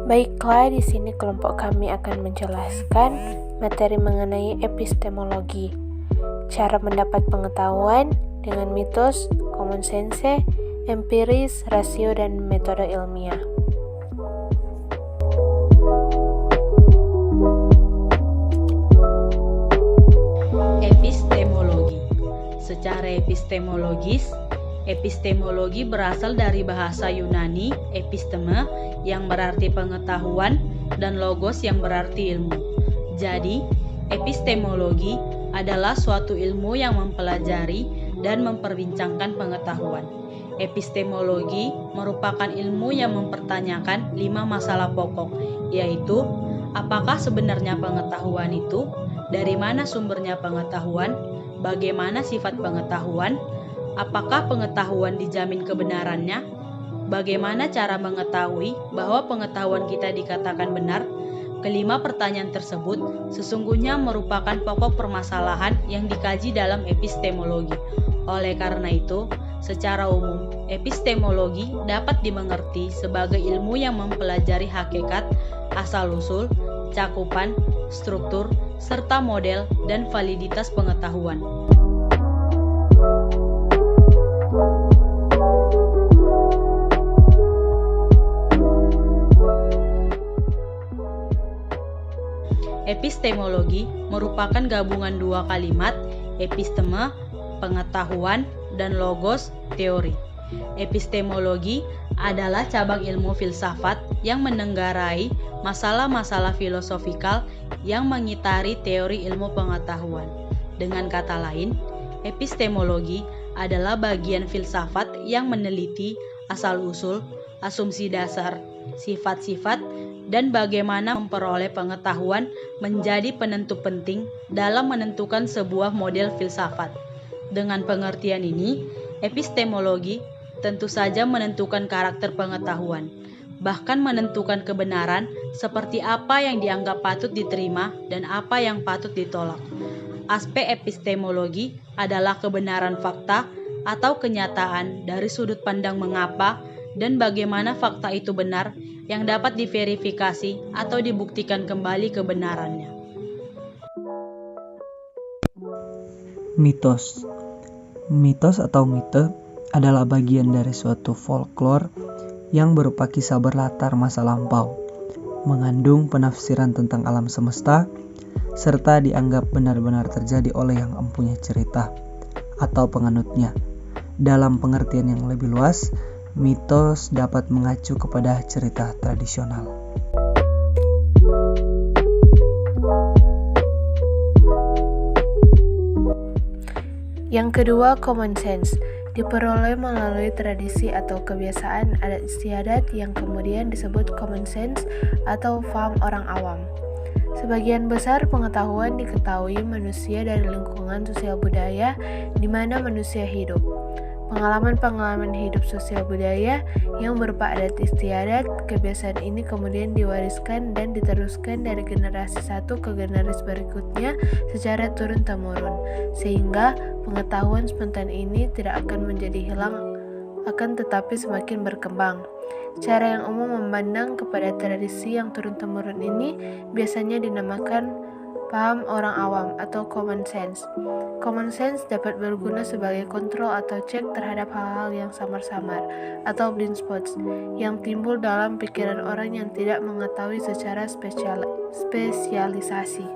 Baiklah, di sini kelompok kami akan menjelaskan materi mengenai epistemologi, cara mendapat pengetahuan dengan mitos, common sense, empiris, rasio, dan metode ilmiah. Epistemologi. Secara epistemologi berasal dari bahasa Yunani episteme yang berarti pengetahuan dan logos yang berarti ilmu. Jadi, epistemologi adalah suatu ilmu yang mempelajari dan memperbincangkan pengetahuan. Epistemologi merupakan ilmu yang mempertanyakan 5 masalah pokok, yaitu apakah sebenarnya pengetahuan itu, dari mana sumbernya pengetahuan, bagaimana sifat pengetahuan, apakah pengetahuan dijamin kebenarannya, bagaimana cara mengetahui bahwa pengetahuan kita dikatakan benar. Kelima pertanyaan tersebut sesungguhnya merupakan pokok permasalahan yang dikaji dalam epistemologi. Oleh karena itu, secara umum, epistemologi dapat dimengerti sebagai ilmu yang mempelajari hakikat, asal-usul, cakupan, struktur, serta model dan validitas pengetahuan. Epistemologi merupakan gabungan 2 kalimat, episteme, pengetahuan, dan logos, teori. Epistemologi adalah cabang ilmu filsafat yang menenggarai masalah-masalah filosofikal yang mengitari teori ilmu pengetahuan. Dengan kata lain, epistemologi adalah bagian filsafat yang meneliti asal-usul, asumsi dasar, sifat-sifat, dan bagaimana memperoleh pengetahuan menjadi penentu penting dalam menentukan sebuah model filsafat. Dengan pengertian ini, epistemologi tentu saja menentukan karakter pengetahuan, bahkan menentukan kebenaran seperti apa yang dianggap patut diterima dan apa yang patut ditolak. Aspek epistemologi adalah kebenaran fakta atau kenyataan dari sudut pandang mengapa dan bagaimana fakta itu benar yang dapat diverifikasi atau dibuktikan kembali kebenarannya. Mitos. Mitos atau mite adalah bagian dari suatu folklore yang berupa kisah berlatar masa lampau, mengandung penafsiran tentang alam semesta, serta dianggap benar-benar terjadi oleh yang mempunyai cerita atau penganutnya. Dalam pengertian yang lebih luas, mitos dapat mengacu kepada cerita tradisional. Yang kedua, common sense, diperoleh melalui tradisi atau kebiasaan adat istiadat yang kemudian disebut common sense atau paham orang awam. Sebagian besar pengetahuan diketahui manusia dari lingkungan sosial budaya di mana manusia hidup. Pengalaman-pengalaman hidup sosial budaya yang berupa adat istiadat, kebiasaan ini kemudian diwariskan dan diteruskan dari generasi satu ke generasi berikutnya secara turun-temurun, sehingga pengetahuan spontan ini tidak akan menjadi hilang, akan tetapi semakin berkembang. Cara yang umum memandang kepada tradisi yang turun-temurun ini biasanya dinamakan paham orang awam atau common sense. Common sense dapat berguna sebagai kontrol atau cek terhadap hal-hal yang samar-samar atau blind spots yang timbul dalam pikiran orang yang tidak mengetahui secara spesialisasi.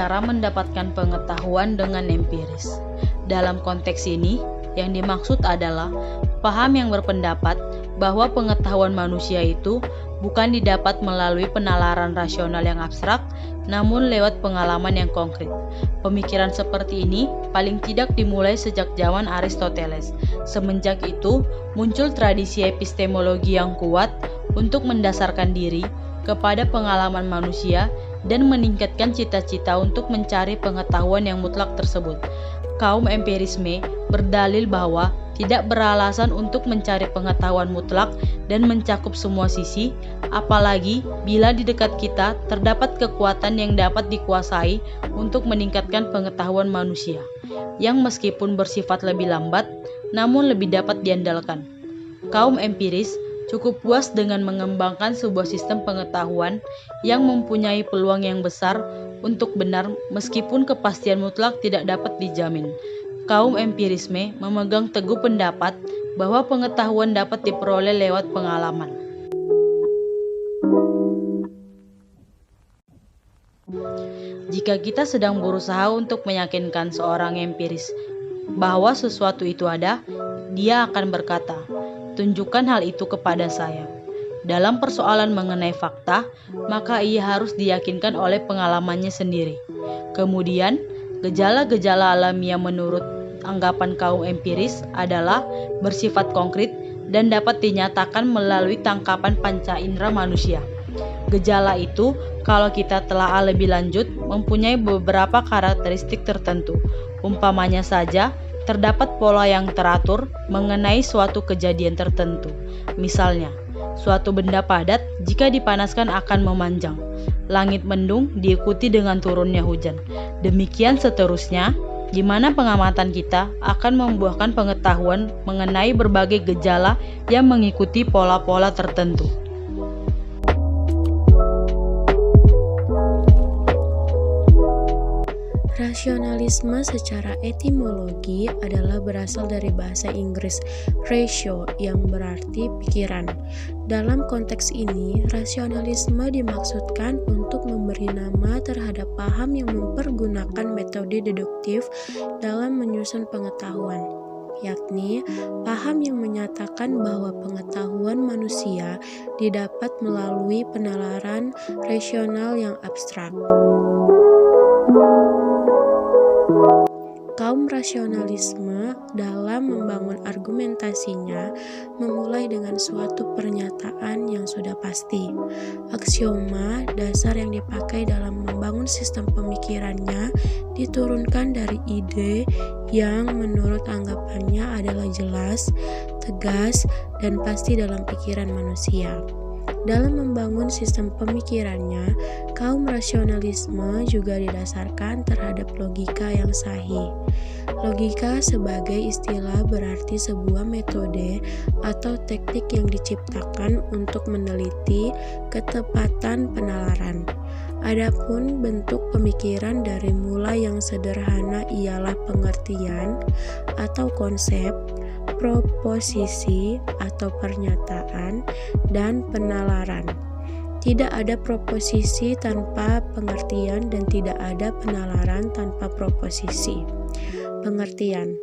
cara mendapatkan pengetahuan dengan empiris. Dalam konteks ini, yang dimaksud adalah paham yang berpendapat bahwa pengetahuan manusia itu bukan didapat melalui penalaran rasional yang abstrak, namun lewat pengalaman yang konkret. Pemikiran seperti ini paling tidak dimulai sejak zaman Aristoteles. Semenjak itu, muncul tradisi epistemologi yang kuat untuk mendasarkan diri kepada pengalaman manusia dan meningkatkan cita-cita untuk mencari pengetahuan yang mutlak tersebut. Kaum empirisme berdalil bahwa tidak beralasan untuk mencari pengetahuan mutlak dan mencakup semua sisi, apalagi bila di dekat kita terdapat kekuatan yang dapat dikuasai untuk meningkatkan pengetahuan manusia, yang meskipun bersifat lebih lambat, namun lebih dapat diandalkan. Kaum empiris cukup puas dengan mengembangkan sebuah sistem pengetahuan yang mempunyai peluang yang besar untuk benar meskipun kepastian mutlak tidak dapat dijamin. Kaum empirisme memegang teguh pendapat bahwa pengetahuan dapat diperoleh lewat pengalaman. Jika kita sedang berusaha untuk meyakinkan seorang empiris bahwa sesuatu itu ada, dia akan berkata, "Tunjukkan hal itu kepada saya." Dalam persoalan mengenai fakta, maka ia harus diyakinkan oleh pengalamannya sendiri. Kemudian, gejala-gejala alamiah menurut anggapan kaum empiris adalah bersifat konkret dan dapat dinyatakan melalui tangkapan panca indera manusia. Gejala itu, kalau kita telah lebih lanjut, mempunyai beberapa karakteristik tertentu. Umpamanya saja, terdapat pola yang teratur mengenai suatu kejadian tertentu. Misalnya, suatu benda padat jika dipanaskan akan memanjang. Langit mendung diikuti dengan turunnya hujan. Demikian seterusnya, di mana pengamatan kita akan membuahkan pengetahuan mengenai berbagai gejala yang mengikuti pola-pola tertentu. Rasionalisme secara etimologi adalah berasal dari bahasa Inggris ratio yang berarti pikiran. Dalam konteks ini, rasionalisme dimaksudkan untuk memberi nama terhadap paham yang mempergunakan metode deduktif dalam menyusun pengetahuan, yakni paham yang menyatakan bahwa pengetahuan manusia didapat melalui penalaran rasional yang abstrak. Kaum rasionalisme dalam membangun argumentasinya memulai dengan suatu pernyataan yang sudah pasti. Aksioma dasar yang dipakai dalam membangun sistem pemikirannya diturunkan dari ide yang menurut anggapannya adalah jelas, tegas, dan pasti dalam pikiran manusia. Dalam membangun sistem pemikirannya, kaum rasionalisme juga didasarkan terhadap logika yang sahih. Logika sebagai istilah berarti sebuah metode atau teknik yang diciptakan untuk meneliti ketepatan penalaran. Adapun bentuk pemikiran dari mulai yang sederhana ialah pengertian atau konsep, proposisi atau pernyataan, dan penalaran. Tidak ada proposisi tanpa pengertian dan tidak ada penalaran tanpa proposisi. Pengertian.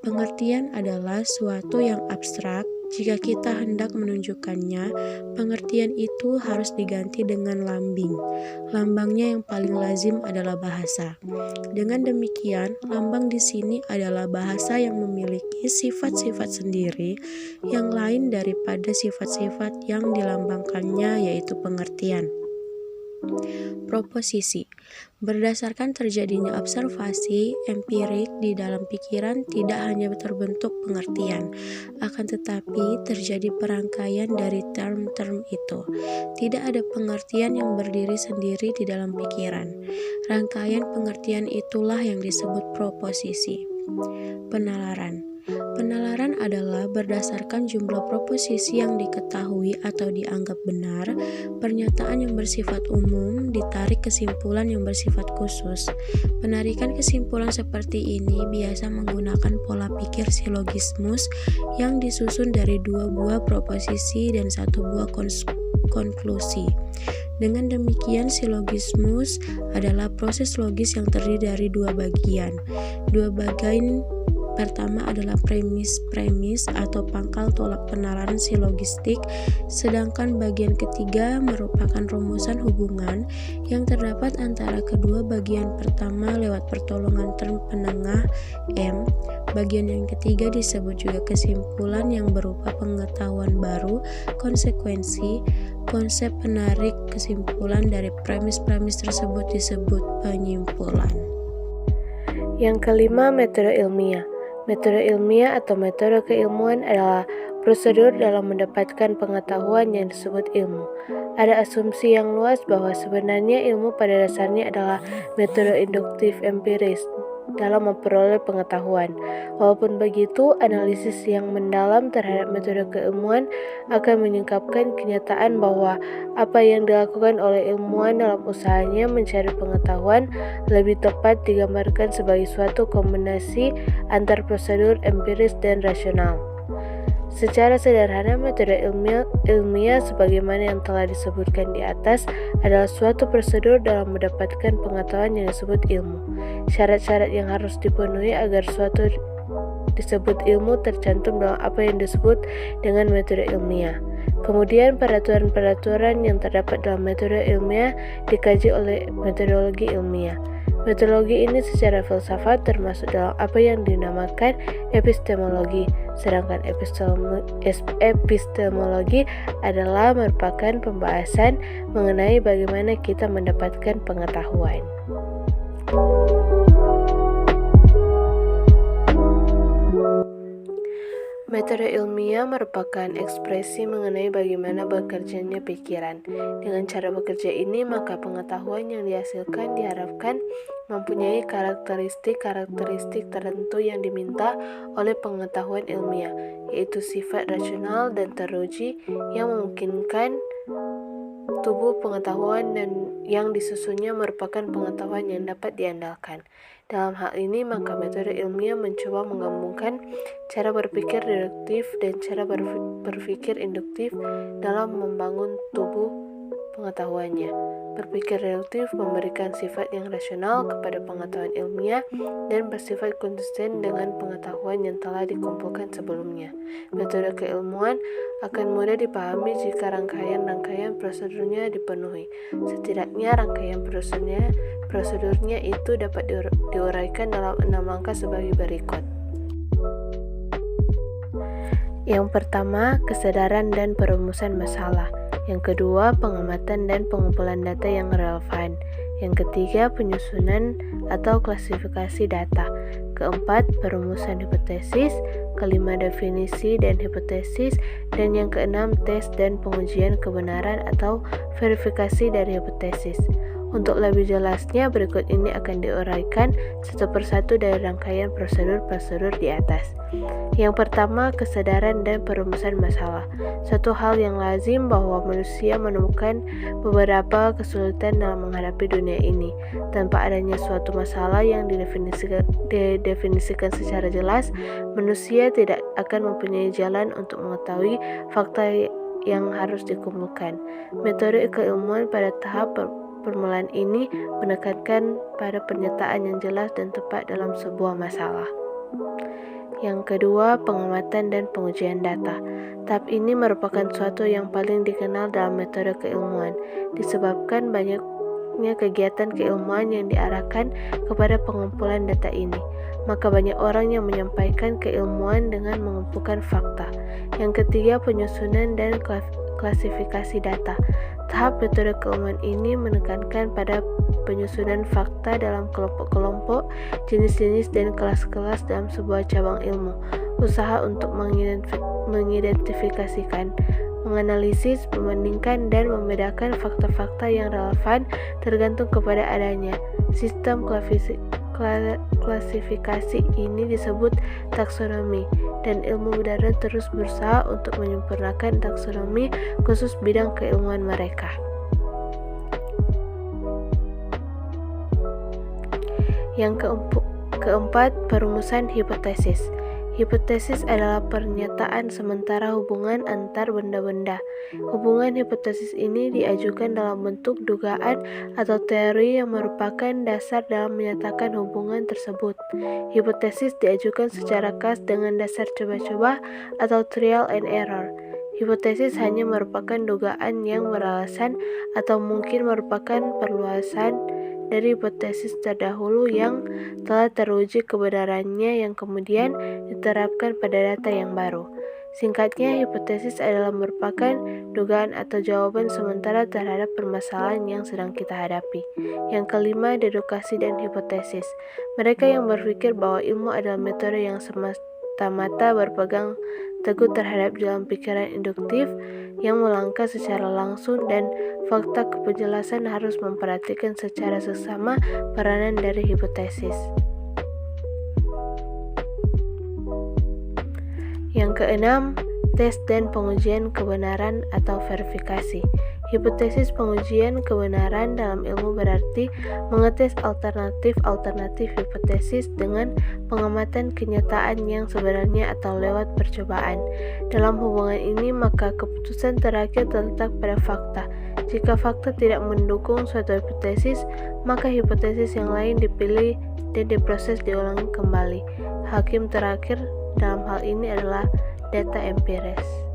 Pengertian adalah suatu yang abstrak. Jika kita hendak menunjukkannya, pengertian itu harus diganti dengan lambing. Lambangnya yang paling lazim adalah bahasa. Dengan demikian, lambang di sini adalah bahasa yang memiliki sifat-sifat sendiri yang lain daripada sifat-sifat yang dilambangkannya, yaitu pengertian. Proposisi. Berdasarkan terjadinya observasi empirik di dalam pikiran tidak hanya terbentuk pengertian, akan tetapi terjadi perangkaian dari term-term itu. Tidak ada pengertian yang berdiri sendiri di dalam pikiran. Rangkaian pengertian itulah yang disebut proposisi. Penalaran. Penalaran adalah berdasarkan jumlah proposisi yang diketahui atau dianggap benar, pernyataan yang bersifat umum ditarik kesimpulan yang bersifat khusus. Penarikan kesimpulan seperti ini biasa menggunakan pola pikir silogismus yang disusun dari 2 buah proposisi dan 1 buah konklusi. Dengan demikian, silogismus adalah proses logis yang terdiri dari dua bagian. Dua bagian pertama adalah premis atau pangkal tolak penalaan silogistik, sedangkan bagian ketiga merupakan rumusan hubungan yang terdapat antara kedua bagian pertama lewat pertolongan term penengah M. Bagian yang ketiga disebut juga kesimpulan yang berupa pengetahuan baru, konsekuensi. Konsep penarik kesimpulan dari premis-premis tersebut disebut penyimpulan. Yang kelima, metode ilmiah. Metode ilmiah atau metode keilmuan adalah prosedur dalam mendapatkan pengetahuan yang disebut ilmu. Ada asumsi yang luas bahwa sebenarnya ilmu pada dasarnya adalah metode induktif empiris dalam memperoleh pengetahuan. Walaupun begitu, analisis yang mendalam terhadap metode keilmuan akan menyingkapkan kenyataan bahwa apa yang dilakukan oleh ilmuwan dalam usahanya mencari pengetahuan lebih tepat digambarkan sebagai suatu kombinasi antar prosedur empiris dan rasional. Secara sederhana, metode ilmiah sebagaimana yang telah disebutkan di atas adalah suatu prosedur dalam mendapatkan pengetahuan yang disebut ilmu. Syarat-syarat yang harus dipenuhi agar suatu disebut ilmu tercantum dalam apa yang disebut dengan metode ilmiah. Kemudian peraturan-peraturan yang terdapat dalam metode ilmiah dikaji oleh metodologi ilmiah. Metodologi ini secara filsafat termasuk dalam apa yang dinamakan epistemologi, sedangkan epistemologi adalah merupakan pembahasan mengenai bagaimana kita mendapatkan pengetahuan. Metode ilmiah merupakan ekspresi mengenai bagaimana bekerjanya pikiran. Dengan cara bekerja ini, maka pengetahuan yang dihasilkan diharapkan mempunyai karakteristik tertentu yang diminta oleh pengetahuan ilmiah, yaitu sifat rasional dan teruji yang memungkinkan tubuh pengetahuan dan yang disusunnya merupakan pengetahuan yang dapat diandalkan. Dalam hal ini, maka metode ilmiah mencoba menggabungkan cara berpikir deduktif dan cara berpikir induktif dalam membangun tubuh pengetahuannya. Berpikir deduktif memberikan sifat yang rasional kepada pengetahuan ilmiah dan bersifat konsisten dengan pengetahuan yang telah dikumpulkan sebelumnya. Metode keilmuan akan mudah dipahami jika rangkaian-rangkaian prosedurnya dipenuhi. Setidaknya rangkaian prosedurnya itu dapat diuraikan dalam 6 langkah sebagai berikut. Yang pertama, kesadaran dan perumusan masalah. Yang kedua, pengamatan dan pengumpulan data yang relevan. Yang ketiga, penyusunan atau klasifikasi data. Keempat, perumusan hipotesis. Kelima, definisi dan hipotesis. Dan yang keenam, tes dan pengujian kebenaran atau verifikasi dari hipotesis. Untuk lebih jelasnya, berikut ini akan diuraikan satu persatu dari rangkaian prosedur-prosedur di atas. Yang pertama, kesadaran dan perumusan masalah. Suatu hal yang lazim bahwa manusia menemukan beberapa kesulitan dalam menghadapi dunia ini. Tanpa adanya suatu masalah yang didefinisikan secara jelas, manusia tidak akan mempunyai jalan untuk mengetahui fakta yang harus dikumpulkan. Metode keilmuan pada tahap permulaan ini menekankan pada pernyataan yang jelas dan tepat dalam sebuah masalah. Yang kedua, pengamatan dan pengujian data. Tahap ini merupakan suatu yang paling dikenal dalam metode keilmuan, disebabkan banyaknya kegiatan keilmuan yang diarahkan kepada pengumpulan data ini. Maka banyak orang yang menyampaikan keilmuan dengan mengumpulkan fakta. Yang ketiga, penyusunan dan klasifikasi data. Tahap metode keilmuan ini menekankan pada penyusunan fakta dalam kelompok-kelompok, jenis-jenis, dan kelas-kelas dalam sebuah cabang ilmu. Usaha untuk mengidentifikasikan, menganalisis, membandingkan, dan membedakan fakta-fakta yang relevan tergantung kepada adanya sistem klasifikasi ini disebut taksonomi, dan ilmu modern terus berusaha untuk menyempurnakan taksonomi khusus bidang keilmuan mereka. Yang keempat, perumusan hipotesis. Hipotesis adalah pernyataan sementara hubungan antar benda-benda. Hubungan hipotesis ini diajukan dalam bentuk dugaan atau teori yang merupakan dasar dalam menyatakan hubungan tersebut. Hipotesis diajukan secara khas dengan dasar coba-coba atau trial and error. Hipotesis hanya merupakan dugaan yang beralasan atau mungkin merupakan perluasan dari hipotesis terdahulu yang telah teruji kebenarannya yang kemudian diterapkan pada data yang baru. Singkatnya, hipotesis adalah merupakan dugaan atau jawaban sementara terhadap permasalahan yang sedang kita hadapi. Yang kelima, dedukasi dan hipotesis. Mereka yang berpikir bahwa ilmu adalah metode yang semata-mata berpegang teguh terhadap jalan pikiran induktif yang melangkah secara langsung dan fakta penjelasan harus memperhatikan secara seksama peranan dari hipotesis. Yang keenam, tes dan pengujian kebenaran atau verifikasi. Hipotesis pengujian kebenaran dalam ilmu berarti mengetes alternatif hipotesis dengan pengamatan kenyataan yang sebenarnya atau lewat percobaan. Dalam hubungan ini, maka keputusan terakhir terletak pada fakta. Jika fakta tidak mendukung suatu hipotesis, maka hipotesis yang lain dipilih dan diproses diulangi kembali. Hakim terakhir dalam hal ini adalah data empiris.